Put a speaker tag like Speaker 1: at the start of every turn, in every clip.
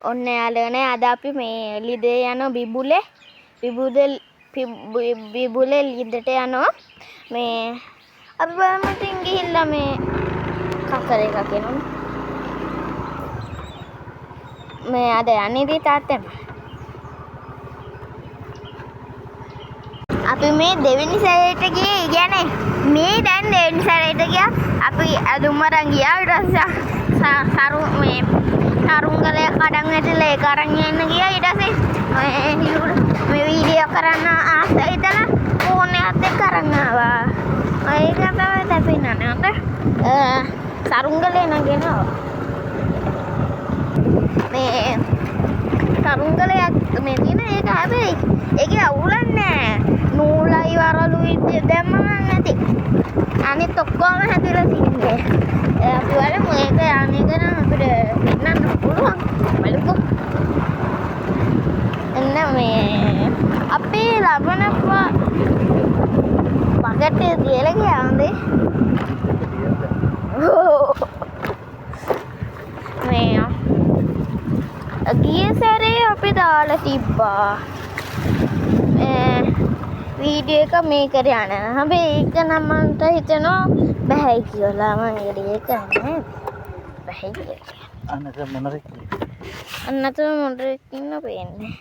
Speaker 1: ඔන්න යාළුවනේ අද අපි මේ ලිදේ යන බිබුලේ ලිදට යනවා මේ අපි බලමු ඉතින් ගිහිල්ලා මේ කකර එකක් එනවා මේ අද යන්නේ ඉතින් තාත්තම අපි මේ දෙවෙනි සැරේට ගියේ කියන්නේ මේ දැන් දෙවෙනි සැරේට ගියා අපි අදුමරන් ගියා ඊට පස්සේ සරු මේ අරුංගලේ කඩන් ඇතුලේ ඒක අරන් යන්න ගියා ඊට පස්සේ මේ වීඩියෝ කරන්න ආසයි හිතලා ෆෝන් එකත් එක්ක අරන් ආවා ඒක තමයි තපින්නනේ අත සරුංගලේ නගිනවා මේ සරුංගලයක් මේ තියෙන ඒක හැබැයි ඒකේ අවුලක් නෑ නූලයි වරළුයි දැම්මම නැති අනිත් ඔක්කොම හැදිලා තියෙන්නේ අපි බලමු ඒක යන්නේ කරා අපිට පෙන්නන්න පුළුවන් බලමු එන්න මේ අපේ ලබන පකට් එක තියලා ගියාන්දේ මේ ගිය සැරේ අපි දාලා තිබ්බා වීඩියෝ එක මේකට යන හැබැයි ඒක නම් මන්ට හිතෙනවා බැහැයි කියලා මම ඒක කරන්නේ බැහැයි කියලා අන්නත මොනරෙක් ඉන්න පේන්නේ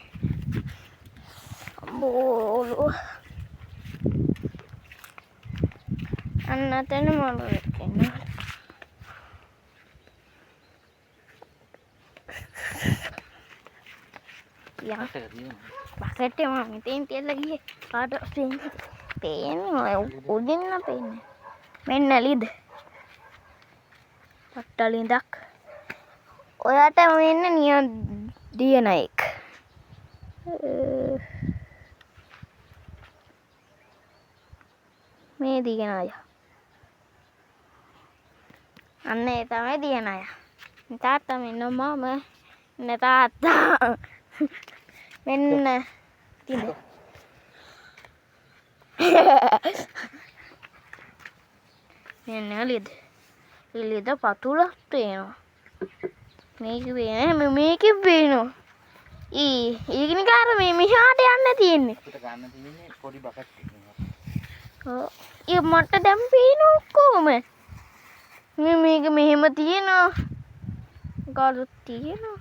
Speaker 1: බෝලු අන්නතන මොනරෙක් ඉන්නවා යා බකට් එක මම ඉතින් තියලා ගියේ කාට පේන්නේ උඩින් පේන්නේ මෙන්න ලිද පට්ටලින්දක් ඔයාට මෙන්න දියන එක මේ දියන අය අන්න ඒ තමයි දියන අය තාත්තා මෙන්න මම තාත්තා මෙන්න තිද මෙන්න ලිද පතුලක් පේනවා මේකෙ පේනවා ඊගෙන කාර මේ මෙහාට යන්න තියෙන්නේ පොඩි බකට් එකක් මට දැන් පේනවා ඔක්කොම මේක මෙහෙම තියෙනවා ගලුත් තියෙනවා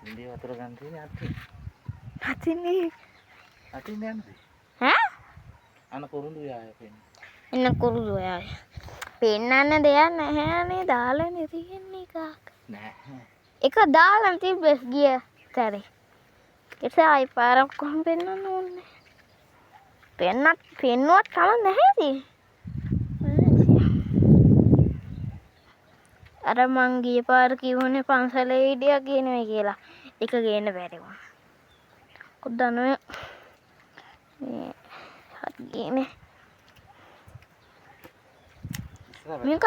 Speaker 1: ඉන්දිය වතුර ගන්න තියෙන්නේ අතින්නේ යන්නේ ඈ අන කුරුඳු යාය පේන්නේ එන්න කුරුඳු යාය පෙන්නන්න දෙයක් නැහැනේ දාලානේ තියෙන්නේ එකක් නැහැ එක දාලා තිබ්බස් ගිය සැරේ ඒක ආයි පාරක් කොහොම පෙන්නන්න ඕනේ පෙන්නුවත් කම නැහැ ඉතින් අර මං ගිය පාර කිව්වනේ පන්සලේ ඉඩියක් ගේනවා කියලා එක ගේන්න බැරි වුණා කොද්දන්නේ මේ හරියනේ මේක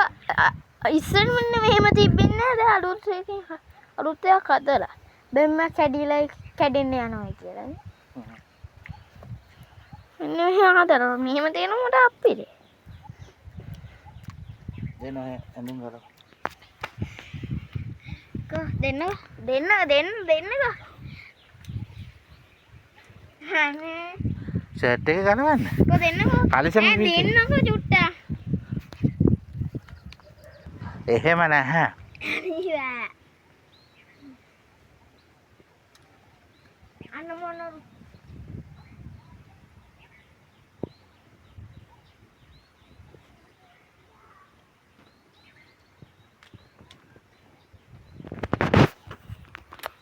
Speaker 1: ඉස්සර මෙන්න මෙහෙම තිබෙන්නේ නැහැ අලුත් එකක් හදලා බෙම්ම කැඩිලා කැඩෙන්න යනවා කියලා නේ මෙන්න මෙහෙම හදලා මෙහෙම තියෙනකොට අප්පිරේ දෙනවා ඇඳුම් ගලව දෙන්න ෂර්ට් එක ගලවන්න දෙන්නකෝ චුට්ටා එහෙම නැහැ අන්න මොන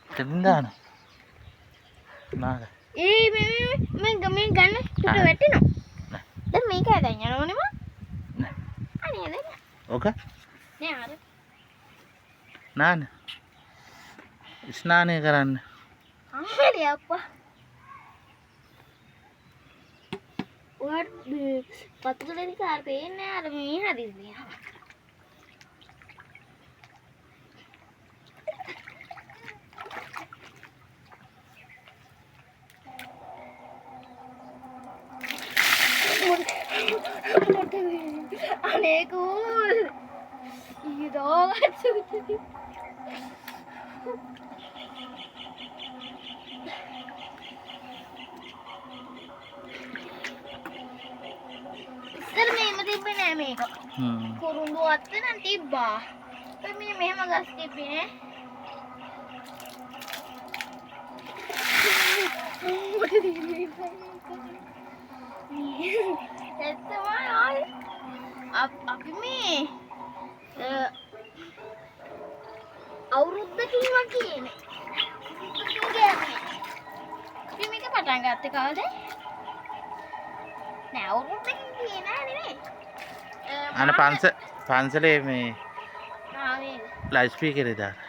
Speaker 1: තෙන්දාන නාග මේ ගන්න චුට්ට වැටෙනවා දැන් මේක හදන්න යනවනේ මම අනේ නේද ඕක නෑ අර නාන ස්නානය කරන්න හරි අප්පා ඔයාට පතුලේ කාර් පේන්නේ අර මේ හදින්නේ අනේ කූල් ඊ දෝගත් ඉස්සර මේම තිබ්බේ නෑ මේක. කුරුඳු අත්ත නම් තිබ්බා. ඒ මේ මෙහෙම ගස් තිබ්බේ නෑ. අපි මේ අවුරුද්දකින් වගේ අපි මේක පටන් ගත්තේ කවද? නෑ අවුරුද්දකින් ගියේ නෑ නෙමෙයි.
Speaker 2: අන පන්සලේ මේ
Speaker 1: ආවේ
Speaker 2: ලයිව් ස්පීකරේ දාලා.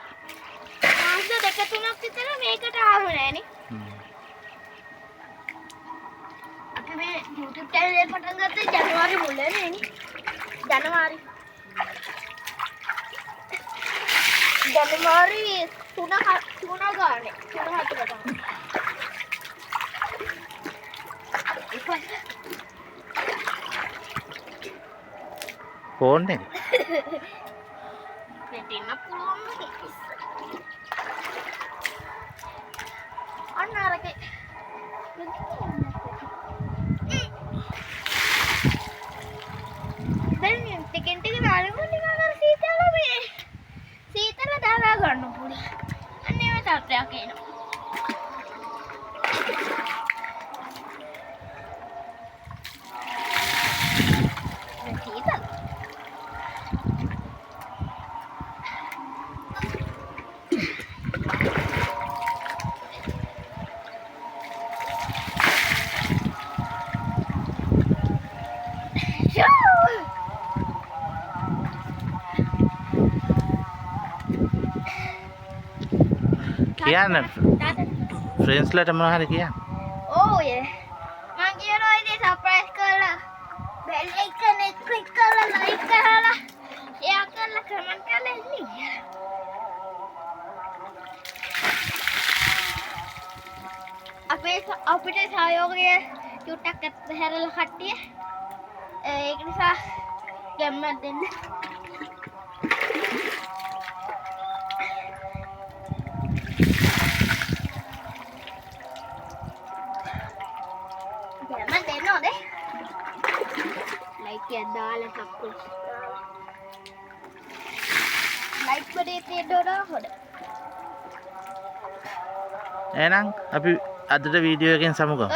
Speaker 1: මාස දෙක තුනක් විතර මේකට ආවේ නෑනේ. අපි මේ YouTube channel එක පටන් ගත්තේ ජනවාරි මුලනේ නේ. ජනවාරි 3 ගානේ 3 4
Speaker 2: ෆෝන් එක
Speaker 1: මෙතන පුළුවන් නේ. අන්න අරකේ දැන් ටිකෙන් ටික දානකොට නිකන් අර සීතල දාලා ගන්න පුළුවන්. අන්න ඒ තත්ත්වයක් එනවා. සීතල
Speaker 2: කියන්න ෆ්‍රෙන්ඩ්ස්ලාට මොනවා හරි කියන්න.
Speaker 1: ඕ යේ මං කියනවා ඉතින් සර්ප්‍රයිස් කරලා බෙල් එකනේ ක්ලික් කරලා ලයික් කරලා එයා කරලා කමෙන්ට් කරලා ඉන්නේ. අපිට සහයෝගය චුට්ටක් හැරලා කට්ටිය ඒක නිසා ගැම්මක් දෙන්න. ගැම්මක් දෙන්න ඕනේ. ලයික් එකක් දාලා සබ්ස්ක්‍රයිබ් කරලා ලයික් බඩේ තියෙන්න හොඳ.
Speaker 2: එහෙනම් අපි අදට වීඩියෝ එකෙන් සමුගමු.